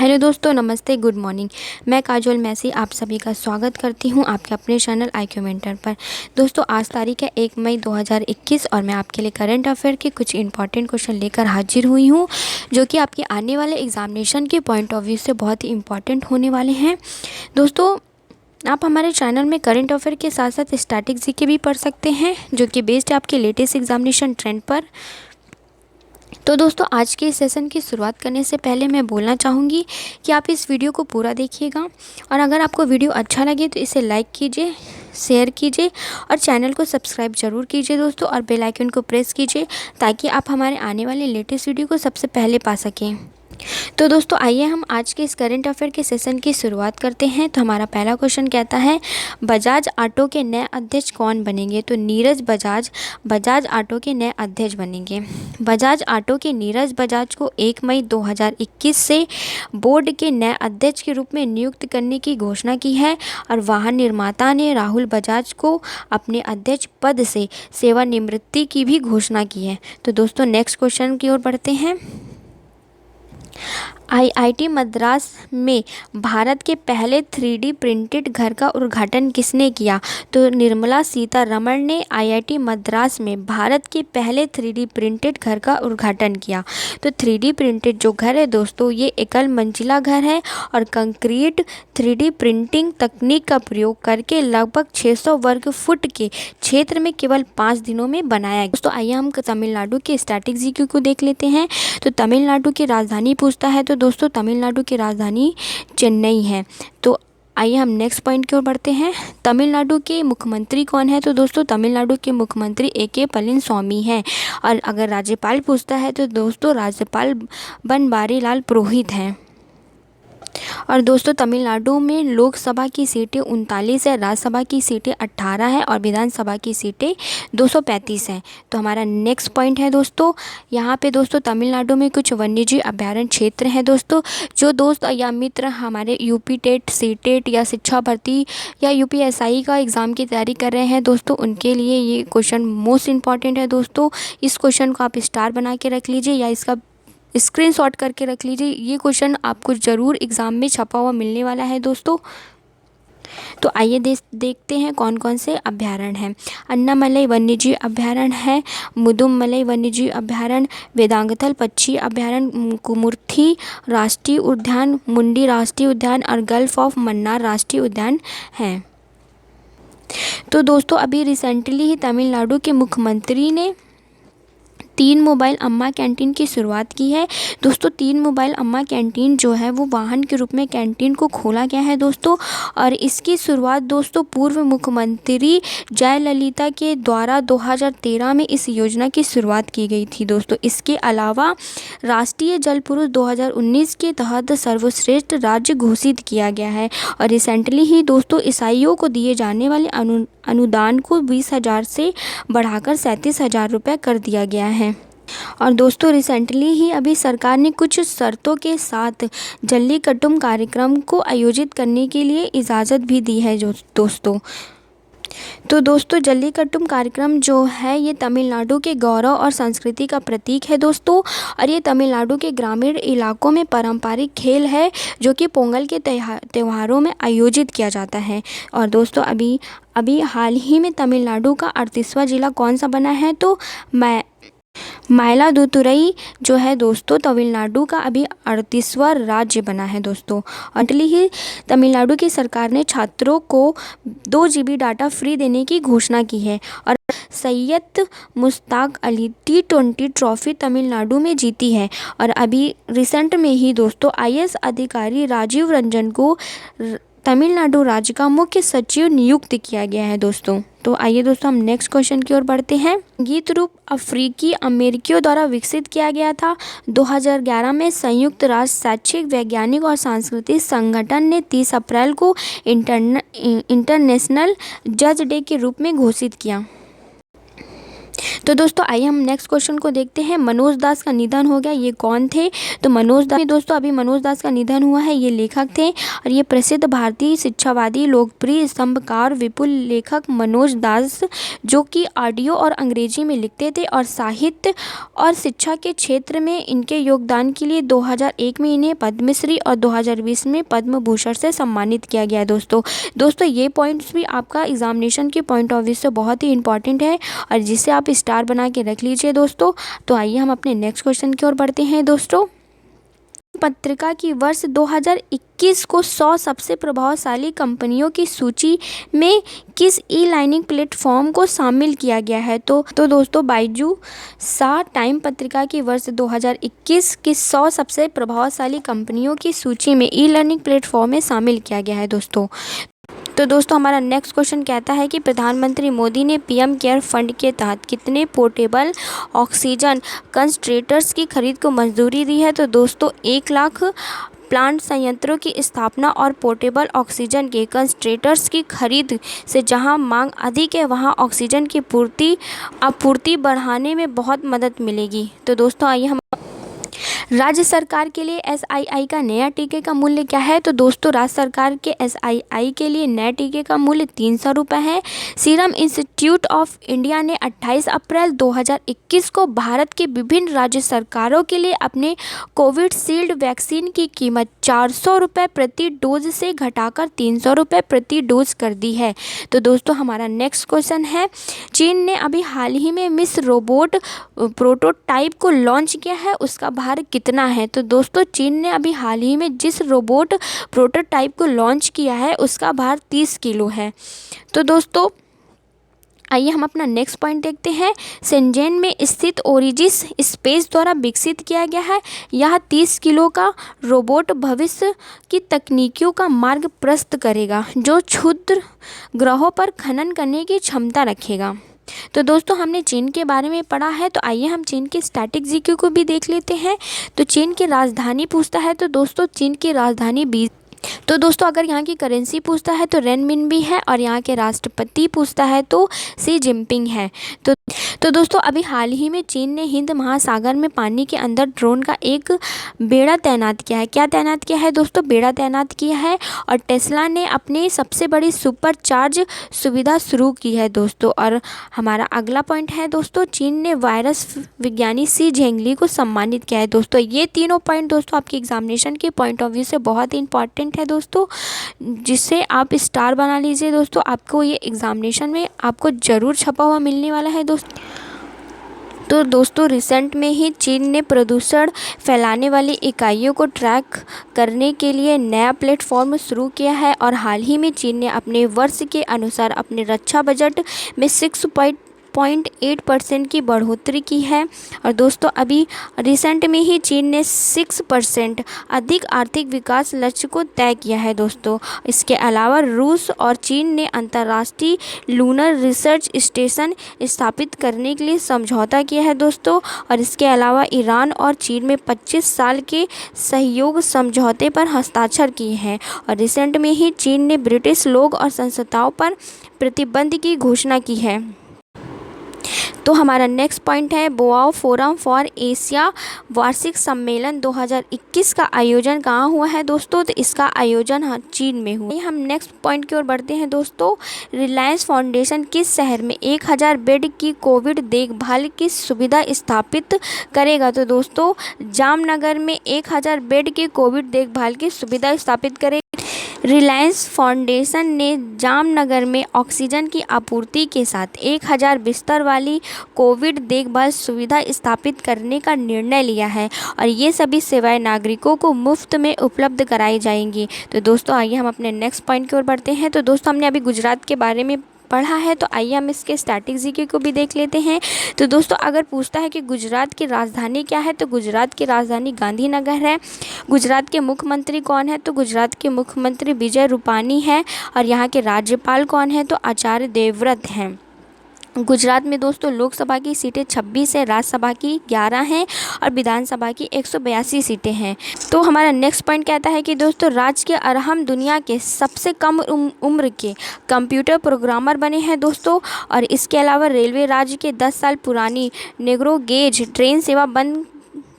Hello दोस्तों, नमस्ते, good morning. मैं काजोल मैसी आप सभी का स्वागत करती हूं आपके अपने चैनल IQ मेंटर पर। दोस्तों, आज तारीख है 1 मई 2021 और मैं आपके लिए करंट अफेयर के कुछ इंपॉर्टेंट क्वेश्चन लेकर हाजिर हुई हूं, जो कि आपके आने वाले एग्जामिनेशन के पॉइंट ऑफ व्यू से बहुत ही इंपॉर्टेंट होने वाले हैं। दोस्तों, आप हमारे चैनल में करंट अफेयर के साथ साथ स्टैटिक जीके भी पढ़ सकते हैं, जो कि बेस्ड है आपके लेटेस्ट एग्जामिनेशन ट्रेंड पर। तो दोस्तों, आज के इस सेशन की शुरुआत करने से पहले मैं बोलना चाहूँगी कि आप इस वीडियो को पूरा देखिएगा और अगर आपको वीडियो अच्छा लगे तो इसे लाइक कीजिए, शेयर कीजिए और चैनल को सब्सक्राइब ज़रूर कीजिए दोस्तों, और बेल आइकन को प्रेस कीजिए ताकि आप हमारे आने वाले लेटेस्ट वीडियो को सबसे पहले पा सकें। तो दोस्तों, आइए हम आज के इस करंट अफेयर के सेशन की शुरुआत करते हैं। तो हमारा पहला क्वेश्चन कहता है, बजाज ऑटो के नए अध्यक्ष कौन बनेंगे? तो नीरज बजाज बजाज ऑटो के नए अध्यक्ष बनेंगे। बजाज ऑटो के नीरज बजाज को 1 मई 2021 से बोर्ड के नए अध्यक्ष के रूप में नियुक्त करने की घोषणा की है और वाहन निर्माता ने राहुल बजाज को अपने अध्यक्ष पद से सेवानिवृत्ति की भी घोषणा की है। तो दोस्तों, नेक्स्ट क्वेश्चन की ओर बढ़ते हैं। IIT मद्रास में भारत के पहले 3D प्रिंटेड घर का उद्घाटन किसने किया? तो निर्मला सीतारमण ने IIT मद्रास में भारत के पहले 3D प्रिंटेड घर का उद्घाटन किया। तो 3D प्रिंटेड जो घर है दोस्तों, ये एकल मंजिला घर है और कंक्रीट 3D प्रिंटिंग तकनीक का प्रयोग करके लगभग 600 वर्ग फुट के क्षेत्र में केवल 5 दिनों में बनाया गया। दोस्तों, आइए हम तमिलनाडु के स्टैटिक जीके को देख लेते हैं। तो तमिलनाडु की राजधानी पूछता है, तो दोस्तों तमिलनाडु की राजधानी चेन्नई है। तो आइए हम नेक्स्ट पॉइंट की ओर बढ़ते हैं। तमिलनाडु के मुख्यमंत्री कौन है? तो दोस्तों तमिलनाडु के मुख्यमंत्री AK पलानीस्वामी हैं। और अगर राज्यपाल पूछता है तो दोस्तों राज्यपाल बनवारीलाल पुरोहित हैं। और दोस्तों, तमिलनाडु में लोकसभा की सीटें 39 है, राज्यसभा की सीटें 18 है और विधानसभा की सीटें 235 हैं। तो हमारा नेक्स्ट पॉइंट है दोस्तों, यहाँ पे दोस्तों तमिलनाडु में कुछ वन्यजीव अभ्यारण्य क्षेत्र हैं दोस्तों। जो दोस्त या मित्र हमारे UP टेट, CTET या शिक्षा भर्ती या UPSI का एग्ज़ाम की तैयारी कर रहे हैं दोस्तों, उनके लिए ये क्वेश्चन मोस्ट इंपॉर्टेंट है दोस्तों। इस क्वेश्चन को आप स्टार बना के रख लीजिए या इसका स्क्रीनशॉट करके रख लीजिए। ये क्वेश्चन आपको ज़रूर एग्ज़ाम में छपा हुआ मिलने वाला है दोस्तों। तो आइए देखते हैं कौन कौन से अभ्यारण्य हैं। अन्नामलई वन्यजीव अभ्यारण्य है, मुदुमलई वन्यजीव अभ्यारण्य, वेदांगथल पक्षी अभ्यारण्य, कुमुर्थी राष्ट्रीय उद्यान, मुंडी राष्ट्रीय उद्यान और गल्फ ऑफ मन्नार राष्ट्रीय उद्यान हैं। तो दोस्तों, अभी रिसेंटली ही तमिलनाडु के मुख्यमंत्री ने 3 मोबाइल अम्मा कैंटीन की शुरुआत की है दोस्तों। 3 मोबाइल अम्मा कैंटीन जो है वो वाहन के रूप में कैंटीन को खोला गया है दोस्तों। और इसकी शुरुआत दोस्तों पूर्व मुख्यमंत्री जयललिता के द्वारा 2013 में इस योजना की शुरुआत की गई थी दोस्तों। इसके अलावा राष्ट्रीय जल पुरुष 2019 के तहत सर्वश्रेष्ठ राज्य घोषित किया गया है। और रिसेंटली ही दोस्तों ईसाइयों को दिए जाने वाले अनुदान को 20,000 से बढ़ाकर 37,000 रुपये कर दिया गया है। और दोस्तों, रिसेंटली ही अभी सरकार ने कुछ शर्तों के साथ जल्लीकट्टू कार्यक्रम को आयोजित करने के लिए इजाज़त भी दी है दोस्तों। तो दोस्तों, जल्लीकट्टू कार्यक्रम जो है ये तमिलनाडु के गौरव और संस्कृति का प्रतीक है दोस्तों। और ये तमिलनाडु के ग्रामीण इलाकों में पारंपरिक खेल है जो कि पोंगल के त्योहारों में आयोजित किया जाता है। और दोस्तों, अभी हाल ही में तमिलनाडु का 38वां जिला कौन सा बना है? तो मायलादुतुरई जो है दोस्तों तमिलनाडु का अभी 38वां राज्य बना है दोस्तों। अटली ही तमिलनाडु की सरकार ने छात्रों को 2 GB डाटा फ्री देने की घोषणा की है। और सैयद मुश्ताक अली T20 ट्रॉफी तमिलनाडु में जीती है। और अभी रिसेंट में ही दोस्तों IAS अधिकारी राजीव रंजन को तमिलनाडु राज्य का मुख्य सचिव नियुक्त किया गया है दोस्तों। तो आइए दोस्तों हम नेक्स्ट क्वेश्चन की ओर बढ़ते हैं। संगीत रूप अफ्रीकी अमेरिकियों द्वारा विकसित किया गया था। 2011 में संयुक्त राष्ट्र शैक्षिक वैज्ञानिक और सांस्कृतिक संगठन ने 30 अप्रैल को इंटरनेशनल जज डे के रूप में घोषित किया। तो दोस्तों आइए हम नेक्स्ट क्वेश्चन को देखते हैं। मनोज दास का निधन हो गया, ये कौन थे? तो मनोज दास, दोस्तों अभी मनोज दास का निधन हुआ है। ये लेखक थे और ये प्रसिद्ध भारतीय शिक्षावादी लोकप्रिय स्तंभकार विपुल लेखक मनोज दास, जो कि ऑडियो और अंग्रेजी में लिखते थे और साहित्य और शिक्षा के क्षेत्र में इनके योगदान के लिए 2001 में इन्हें पद्मश्री और 2020 में पद्म भूषण से सम्मानित किया गया है। दोस्तों ये पॉइंट्स भी आपका एग्जामिनेशन के पॉइंट ऑफ व्यू से बहुत ही इंपॉर्टेंट है और जिसे आप स्टार बना के रख लीजिए दोस्तों। तो आइए हम अपने नेक्स्ट क्वेश्चन की ओर बढ़ते हैं दोस्तों। पत्रिका की वर्ष 2021 को 100 सबसे प्रभावशाली कंपनियों की सूची में किस ई लर्निंग प्लेटफॉर्म को शामिल किया गया है? तो दोस्तों बायजू सा टाइम पत्रिका की वर्ष 2021 की 100 सबसे प्रभावशाली कंपनियों की सूची में ई लर्निंग प्लेटफॉर्म में शामिल किया गया है दोस्तों। तो दोस्तों हमारा नेक्स्ट क्वेश्चन कहता है कि प्रधानमंत्री मोदी ने पीएम केयर फंड के तहत कितने पोर्टेबल ऑक्सीजन कंसंट्रेटर्स की खरीद को मंजूरी दी है? तो दोस्तों 1 लाख प्लांट संयंत्रों की स्थापना और पोर्टेबल ऑक्सीजन के कंसंट्रेटर्स की खरीद से जहां मांग अधिक है वहां ऑक्सीजन की आपूर्ति बढ़ाने में बहुत मदद मिलेगी। तो दोस्तों आइए हम राज्य सरकार के लिए एसआईआई का नया टीके का मूल्य क्या है? तो दोस्तों राज्य सरकार के एसआईआई के लिए नए टीके का मूल्य 300 रुपये है। सीरम इंस्टीट्यूट ऑफ इंडिया ने 28 अप्रैल 2021 को भारत के विभिन्न राज्य सरकारों के लिए अपने कोविशील्ड वैक्सीन की कीमत 400 रुपये प्रति डोज से घटाकर 300 रुपये प्रति डोज कर दी है। तो दोस्तों हमारा नेक्स्ट क्वेश्चन है, चीन ने अभी हाल ही में मिस रोबोट प्रोटोटाइप को लॉन्च किया है, उसका भार कितना है? तो दोस्तों चीन ने अभी हाल ही में जिस रोबोट प्रोटोटाइप को लॉन्च किया है उसका भार 30 किलो है। तो दोस्तों आइए हम अपना नेक्स्ट पॉइंट देखते हैं। शेंजन में स्थित ओरिजिस स्पेस द्वारा विकसित किया गया है। यह 30 किलो का रोबोट भविष्य की तकनीकों का मार्ग प्रशस्त करेगा जो क्षुद्र ग्रहों पर खनन करने की क्षमता रखेगा। तो दोस्तों हमने चीन के बारे में पढ़ा है, तो आइए हम चीन के स्टैटिक जीके को भी देख लेते हैं। तो चीन की राजधानी पूछता है, तो दोस्तों चीन की राजधानी तो दोस्तों अगर यहाँ की करेंसी पूछता है तो रेनमिनबी है और यहाँ के राष्ट्रपति पूछता है तो शी जिनपिंग है। तो दोस्तों अभी हाल ही में चीन ने हिंद महासागर में पानी के अंदर ड्रोन का एक बेड़ा तैनात किया है। क्या तैनात किया है दोस्तों? बेड़ा तैनात किया है। और टेस्ला ने अपनी सबसे बड़ी सुपर चार्ज सुविधा शुरू की है दोस्तों। और हमारा अगला पॉइंट है दोस्तों, चीन ने वायरस विज्ञानी शी झेंगली को सम्मानित किया है दोस्तों। ये तीनों पॉइंट दोस्तों आपके एग्जामिनेशन के पॉइंट ऑफ व्यू से बहुत ही इंपॉर्टेंट है दोस्तों, जिससे आप स्टार बना लीजिए दोस्तों। आपको ये एग्जामिनेशन में आपको ज़रूर छपा हुआ मिलने वाला है दोस्तों। तो दोस्तों रिसेंट में ही चीन ने प्रदूषण फैलाने वाली इकाइयों को ट्रैक करने के लिए नया प्लेटफॉर्म शुरू किया है और हाल ही में चीन ने अपने वर्ष के अनुसार अपने रक्षा बजट में 6.8% की बढ़ोतरी की है। और दोस्तों अभी रिसेंट में ही चीन ने 6% अधिक आर्थिक विकास लक्ष्य को तय किया है दोस्तों। इसके अलावा रूस और चीन ने अंतर्राष्ट्रीय लूनर रिसर्च स्टेशन स्थापित करने के लिए समझौता किया है दोस्तों। और इसके अलावा ईरान और चीन में 25 साल के सहयोग समझौते पर हस्ताक्षर किए हैं। और रिसेंट में ही चीन ने ब्रिटिश लोग और संस्थाओं पर प्रतिबंध की घोषणा की है। तो हमारा नेक्स्ट पॉइंट है, बोआओ फोरम फॉर एशिया वार्षिक सम्मेलन 2021 का आयोजन कहाँ हुआ है दोस्तों? तो इसका आयोजन चीन में हुआ। हम नेक्स्ट पॉइंट की ओर बढ़ते हैं दोस्तों। रिलायंस फाउंडेशन किस शहर में 1000 बेड की कोविड देखभाल की सुविधा स्थापित करेगा? तो दोस्तों जामनगर में 1000 बेड की कोविड देखभाल की सुविधा स्थापित करेगा। रिलायंस फाउंडेशन ने जामनगर में ऑक्सीजन की आपूर्ति के साथ 1000 बिस्तर वाली कोविड देखभाल सुविधा स्थापित करने का निर्णय लिया है और ये सभी सेवाएं नागरिकों को मुफ्त में उपलब्ध कराई जाएंगी। तो दोस्तों आइए हम अपने नेक्स्ट पॉइंट की ओर बढ़ते हैं। तो दोस्तों हमने अभी गुजरात के बारे में पढ़ा है, तो आइए हम इसके स्टैटिक जीके को भी देख लेते हैं। तो दोस्तों अगर पूछता है कि गुजरात की राजधानी क्या है, तो गुजरात की राजधानी गांधीनगर है। गुजरात के मुख्यमंत्री कौन है? तो गुजरात के मुख्यमंत्री विजय रूपानी है। और यहाँ के राज्यपाल कौन है? तो आचार्य देवव्रत हैं। गुजरात में दोस्तों लोकसभा की सीटें 26 है, राज्यसभा की 11 हैं और विधानसभा की 182 सीटें हैं। तो हमारा नेक्स्ट पॉइंट कहता है कि दोस्तों राज्य के अरहम दुनिया के सबसे कम उम्र के कंप्यूटर प्रोग्रामर बने हैं दोस्तों। और इसके अलावा रेलवे राज्य के 10 साल पुरानी नेग्रो गेज ट्रेन सेवा बंद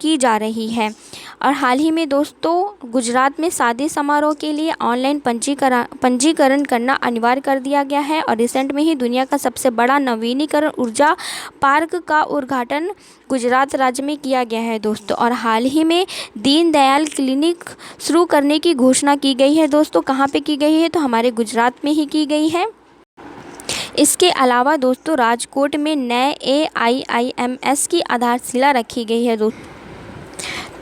की जा रही है। और हाल ही में दोस्तों गुजरात में शादी समारोह के लिए ऑनलाइन पंजीकरण करना अनिवार्य कर दिया गया है। और रिसेंट में ही दुनिया का सबसे बड़ा नवीनीकरण ऊर्जा पार्क का उद्घाटन गुजरात राज्य में किया गया है दोस्तों। और हाल ही में दीनदयाल क्लिनिक शुरू करने की घोषणा की गई है दोस्तों। कहाँ पे की गई है? तो हमारे गुजरात में ही की गई है। इसके अलावा दोस्तों राजकोट में नए AIIMS की आधारशिला रखी गई है दोस्तों।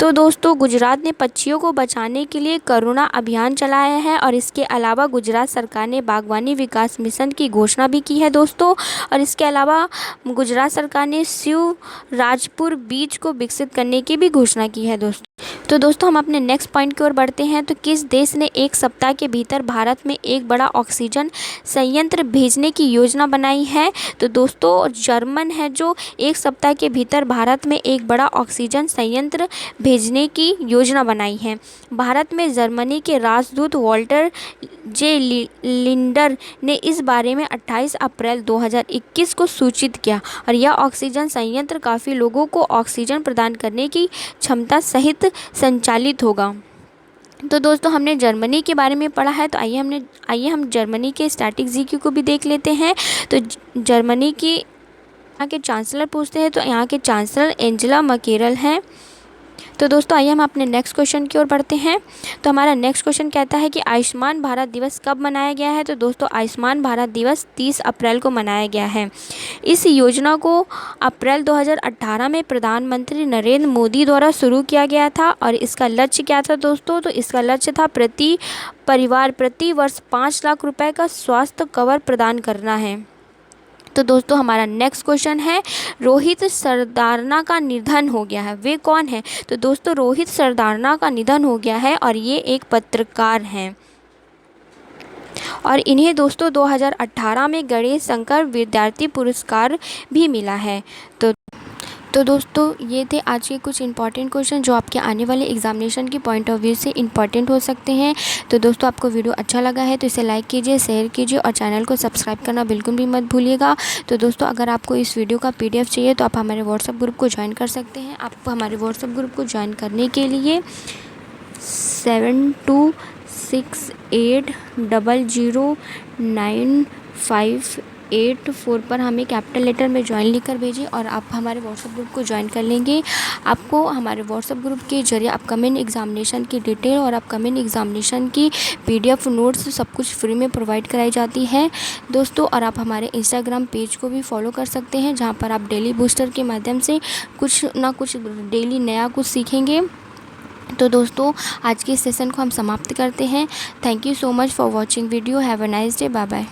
तो दोस्तों गुजरात ने पक्षियों को बचाने के लिए करुणा अभियान चलाया है। और इसके अलावा गुजरात सरकार ने बागवानी विकास मिशन की घोषणा भी की है दोस्तों। और इसके अलावा गुजरात सरकार ने शिवराजपुर बीच को विकसित करने की भी घोषणा की है दोस्तों। तो दोस्तों हम अपने नेक्स्ट पॉइंट की ओर बढ़ते हैं। तो किस देश ने एक सप्ताह के भीतर भारत में एक बड़ा ऑक्सीजन संयंत्र भेजने की योजना बनाई है? तो दोस्तों जर्मन है जो एक सप्ताह के भीतर भारत में एक बड़ा ऑक्सीजन संयंत्र भेजने की योजना बनाई है। भारत में जर्मनी के राजदूत वॉल्टर जे लिंडर ने इस बारे में 28 अप्रैल 2021 को सूचित किया। और यह ऑक्सीजन संयंत्र काफ़ी लोगों को ऑक्सीजन प्रदान करने की क्षमता सहित संचालित होगा। तो दोस्तों हमने जर्मनी के बारे में पढ़ा है, तो आइए हम जर्मनी के स्टैटिक जीके को भी देख लेते हैं। तो जर्मनी की यहाँ के चांसलर पूछते हैं, तो यहाँ के चांसलर एंजेला मर्केल हैं। तो दोस्तों आइए हम अपने नेक्स्ट क्वेश्चन की ओर बढ़ते हैं। तो हमारा नेक्स्ट क्वेश्चन कहता है कि आयुष्मान भारत दिवस कब मनाया गया है? तो दोस्तों आयुष्मान भारत दिवस 30 अप्रैल को मनाया गया है। इस योजना को अप्रैल 2018 में प्रधानमंत्री नरेंद्र मोदी द्वारा शुरू किया गया था। और इसका लक्ष्य क्या था दोस्तों? तो इसका लक्ष्य था प्रति परिवार प्रति वर्ष 5 लाख रुपए का स्वास्थ्य कवर प्रदान करना है। तो दोस्तों हमारा नेक्स्ट क्वेश्चन है, रोहित सरदारना का निधन हो गया है, वे कौन है? तो दोस्तों रोहित सरदारना का निधन हो गया है और ये एक पत्रकार हैं। और इन्हें दोस्तों 2018 में गणेश शंकर विद्यार्थी पुरस्कार भी मिला है। तो दोस्तों ये थे आज के कुछ इंपॉर्टेंट क्वेश्चन जो आपके आने वाले एग्जामिनेशन की पॉइंट ऑफ व्यू से इंपॉर्टेंट हो सकते हैं। तो दोस्तों आपको वीडियो अच्छा लगा है तो इसे लाइक कीजिए, शेयर कीजिए और चैनल को सब्सक्राइब करना बिल्कुल भी मत भूलिएगा। तो दोस्तों अगर आपको इस वीडियो का PDF चाहिए तो आप हमारे व्हाट्सएप ग्रुप को ज्वाइन कर सकते हैं। आप हमारे व्हाट्सएप ग्रुप को ज्वाइन करने के लिए 7268009584 पर हमें कैपिटल लेटर में ज्वाइन लिखकर भेजिए और आप हमारे व्हाट्सएप ग्रुप को ज्वाइन कर लेंगे। आपको हमारे व्हाट्सएप ग्रुप के जरिए अपकमिंग एग्जामिनेशन की डिटेल और अपकमिंग एग्जामिनेशन की PDF नोट्स सब कुछ फ्री में प्रोवाइड कराई जाती है दोस्तों। और आप हमारे इंस्टाग्राम पेज को भी फॉलो कर सकते हैं जहाँ पर आप डेली बूस्टर के माध्यम से कुछ ना कुछ डेली नया कुछ सीखेंगे। तो दोस्तों आज के सेशन को हम समाप्त करते हैं। Thank you so much for watching video. Have a nice day. Bye bye.